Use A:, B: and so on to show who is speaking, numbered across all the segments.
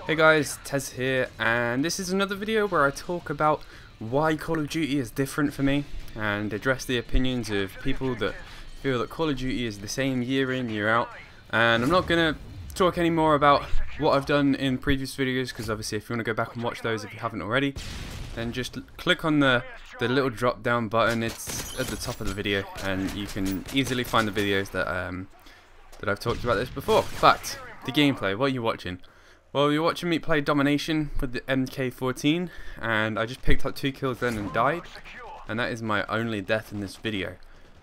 A: Hey guys, Tez here, and this is another video where I talk about why Call of Duty is different for me and address the opinions of people that feel that Call of Duty is the same year in, year out. And I'm not going to talk any more about what I've done in previous videos, because obviously if you want to go back and watch those if you haven't already, then just click on the little drop down button. It's at the top of the video and you can easily find the videos that I've talked about this before. But the gameplay, what are you watching? Well, you're watching me play Domination with the MK14, and I just picked up 2 kills then and died, and that is my only death in this video.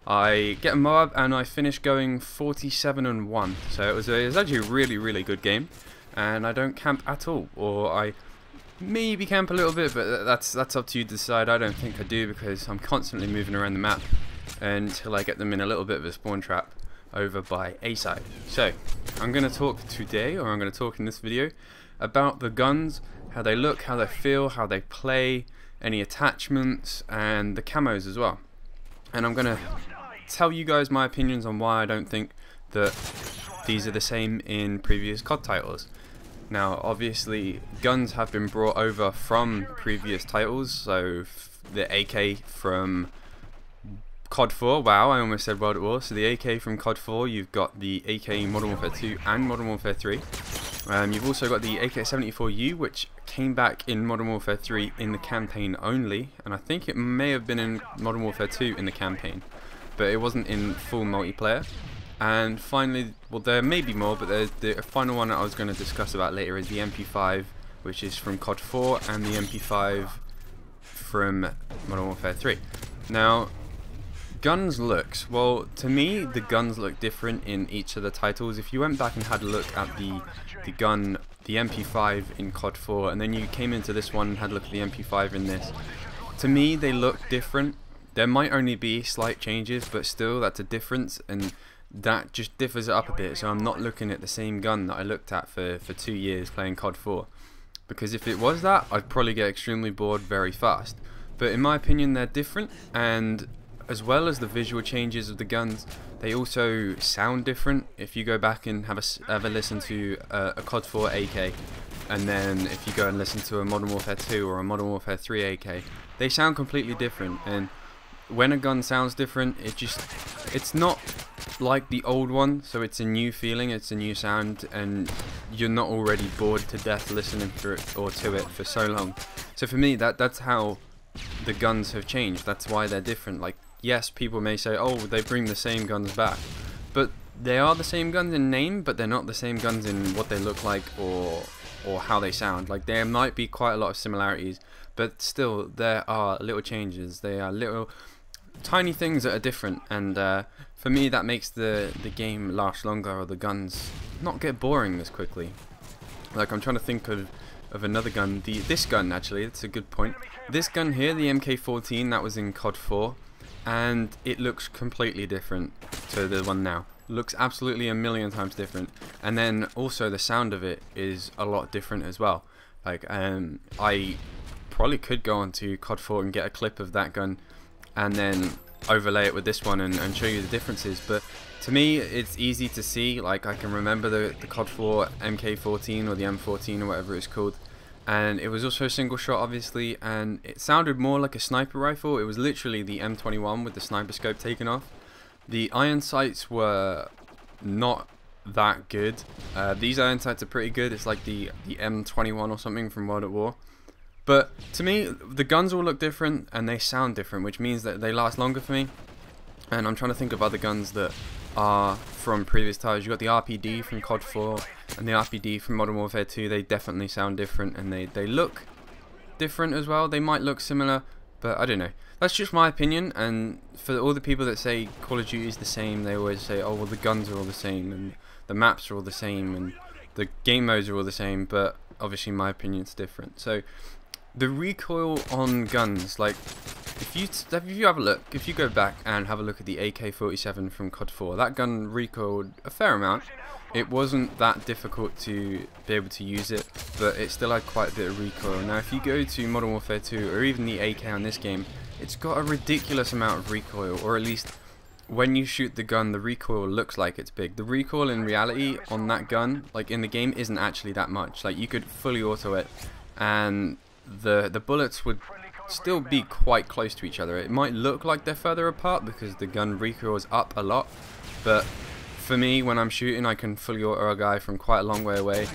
A: I get a Moab and I finish going 47-1, so it was actually a really good game, and I don't camp at all, or I maybe camp a little bit, but that's up to you to decide. I don't think I do, because I'm constantly moving around the map until I get them in a little bit of a spawn trap over by A side. So I'm going to talk today, or I'm going to talk in this video, about the guns, how they look, how they feel, how they play, any attachments, and the camos as well. And I'm going to tell you guys my opinions on why I don't think that these are the same in previous CoD titles. Now obviously guns have been brought over from previous titles, so the AK from CoD 4, wow, I almost said World at War. So the AK from CoD 4, you've got the AK Modern Warfare 2 and Modern Warfare 3. You've also got the AK-74U, which came back in Modern Warfare 3 in the campaign only, and I think it may have been in Modern Warfare 2 in the campaign, but it wasn't in full multiplayer. And finally, well, there may be more, but the final one that I was going to discuss about later is the MP5, which is from CoD 4, and the MP5 from Modern Warfare 3. Now, guns looks, well, to me the guns look different in each of the titles. If you went back and had a look at the gun, the MP5 in CoD 4, and then you came into this one and had a look at the MP5 in this, to me they look different. There might only be slight changes, but still that's a difference, and that just differs it up a bit. So I'm not looking at the same gun that I looked at for 2 years playing CoD 4, because if it was that, I'd probably get extremely bored very fast. But in my opinion they're different, and as well as the visual changes of the guns, they also sound different. If you go back and have a listen to a CoD 4 AK, and then if you go and listen to a Modern Warfare 2 or a Modern Warfare 3 AK, they sound completely different. And when a gun sounds different, it's not like the old one, so it's a new feeling, it's a new sound, and you're not already bored to death listening through it or to it for so long. So for me, that's how the guns have changed. That's why they're different. Like, yes, people may say, oh, they bring the same guns back, but they are the same guns in name, but they're not the same guns in what they look like or how they sound. Like, there might be quite a lot of similarities, but still there are little changes. They are little tiny things that are different, and for me that makes the game last longer, or the guns not get boring as quickly. Like, I'm trying to think of another gun. This gun, actually, that's a good point. This gun here, the MK14, that was in CoD 4, and it looks completely different to the one now. Looks absolutely a million times different, and then also the sound of it is a lot different as well. Like, I probably could go onto CoD 4 and get a clip of that gun and then overlay it with this one and show you the differences, but to me it's easy to see. Like, I can remember the CoD 4 MK14 or the M14 or whatever it's called, and it was also a single shot obviously, and it sounded more like a sniper rifle. It was literally the M21 with the sniper scope taken off. The iron sights were not that good. These iron sights are pretty good. It's like the M21 or something from World at War. But to me, the guns all look different and they sound different, which means that they last longer for me. And I'm trying to think of other guns that are from previous titles. You've got the RPD from CoD 4 and the RPD from Modern Warfare 2. They definitely sound different, and they look different as well. They might look similar, but I don't know. That's just my opinion, and for all the people that say Call of Duty is the same, they always say, oh, well, the guns are all the same, and the maps are all the same, and the game modes are all the same, but obviously my opinion's different. So the recoil on guns, like, if you have a look, if you go back and have a look at the AK-47 from CoD 4, that gun recoiled a fair amount. It wasn't that difficult to be able to use it, but it still had quite a bit of recoil. Now if you go to Modern Warfare 2 or even the AK on this game, it's got a ridiculous amount of recoil, or at least when you shoot the gun, the recoil looks like it's big. The recoil in reality on that gun, like in the game, isn't actually that much. Like you could fully auto it, and the bullets would still be quite close to each other. It might look like they're further apart because the gun recoils up a lot, but for me, when I'm shooting, I can fully auto a guy from quite a long way away,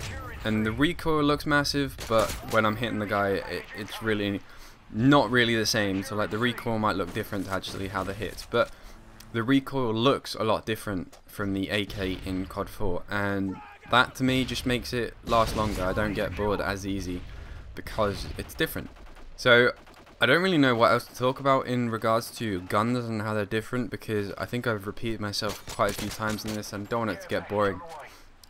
A: and the recoil looks massive, but when I'm hitting the guy, it's really not really the same. So like the recoil might look different to actually how the hits, but the recoil looks a lot different from the AK in CoD 4, and that to me just makes it last longer. I don't get bored as easy because it's different. So I don't really know what else to talk about in regards to guns and how they're different, because I think I've repeated myself quite a few times in this and don't want it to get boring.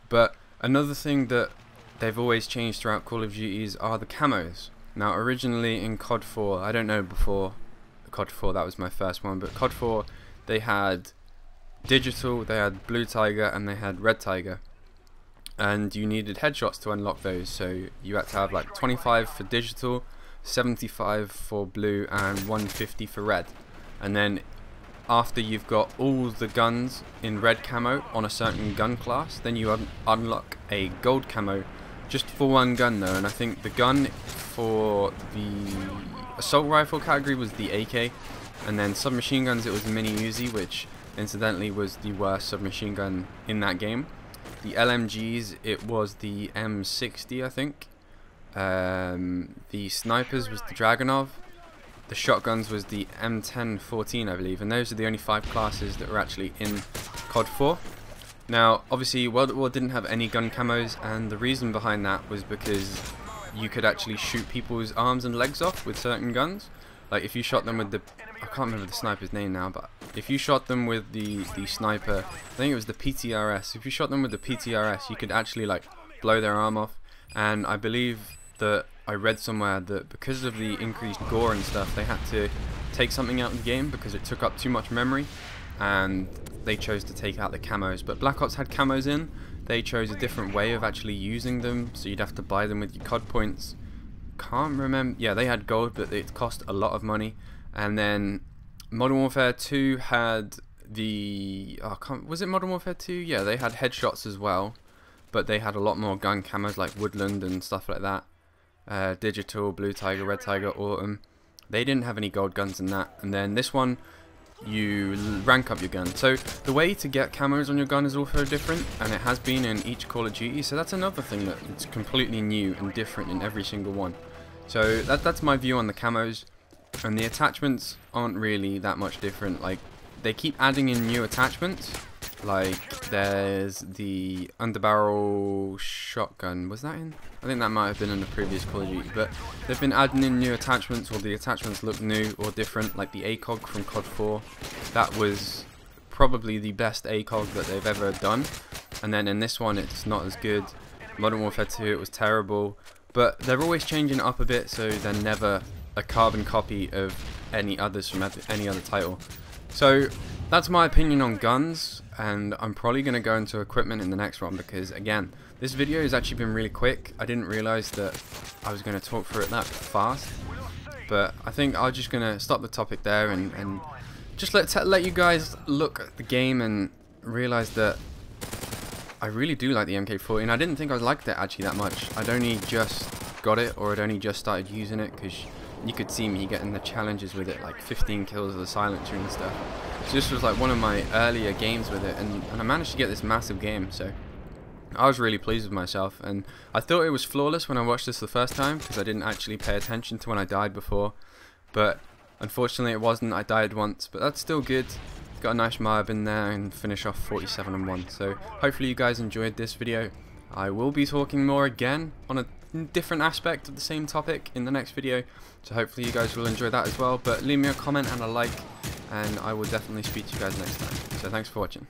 A: But another thing that they've always changed throughout Call of Duties are the camos. Now originally in CoD 4, I don't know before CoD 4, that was my first one, but CoD 4 they had digital, they had blue tiger, and they had red tiger, and you needed headshots to unlock those. So you had to have like 25 for digital, 75 for blue, and 150 for red. And then after you've got all the guns in red camo on a certain gun class, then you unlock a gold camo just for one gun though. And I think the gun for the assault rifle category was the AK, and then submachine guns it was the mini Uzi, which incidentally was the worst submachine gun in that game. The LMGs it was the M60 I think. The snipers was the Dragunov. The shotguns was the M1014 I believe, and those are the only 5 classes that were actually in CoD 4. Now obviously World at War didn't have any gun camos, and the reason behind that was because you could actually shoot people's arms and legs off with certain guns. Like if you shot them with the, I can't remember the sniper's name now, but if you shot them with the sniper, I think it was the PTRS, if you shot them with the PTRS you could actually like blow their arm off. And I believe that I read somewhere that because of the increased gore and stuff, they had to take something out of the game because it took up too much memory, and they chose to take out the camos. But Black Ops had camos in, they chose a different way of actually using them, so you'd have to buy them with your COD points. Can't remember, yeah, they had gold, but it cost a lot of money. And then Modern Warfare 2 had the, was it Modern Warfare 2? Yeah, they had headshots as well, but they had a lot more gun camos like Woodland and stuff like that. Digital, Blue Tiger, Red Tiger, Autumn. They didn't have any gold guns in that. And then this one, you rank up your gun. So the way to get camos on your gun is also different, and it has been in each Call of Duty. So that's another thing that it's completely new and different in every single one. So that's my view on the camos. And the attachments aren't really that much different. Like they keep adding in new attachments. Like there's the underbarrel shotgun. Was that in? I think that might have been in the previous Call of Duty. But they've been adding in new attachments, or the attachments look new or different. Like the ACOG from CoD 4. That was probably the best ACOG that they've ever done. And then in this one it's not as good. Modern Warfare 2 it was terrible. But they're always changing it up a bit, so they're never a carbon copy of any others from any other title. So that's my opinion on guns, and I'm probably going to go into equipment in the next one, because again, this video has actually been really quick. I didn't realize that I was going to talk through it that fast, but I think I'm just going to stop the topic there and just let you guys look at the game and realize that I really do like the MK40, I didn't think I liked it actually that much. I'd only just got it, or I'd only just started using it, because you could see me getting the challenges with it, like 15 kills of the silencer and stuff. So this was like one of my earlier games with it, and I managed to get this massive game, so I was really pleased with myself. And I thought it was flawless when I watched this the first time, because I didn't actually pay attention to when I died before, but unfortunately it wasn't. I died once, but that's still good. Got a nice mob in there and finish off 47-1. So hopefully you guys enjoyed this video. I will be talking more again on a different aspect of the same topic in the next video, so hopefully you guys will enjoy that as well. But leave me a comment and a like, and I will definitely speak to you guys next time. So thanks for watching.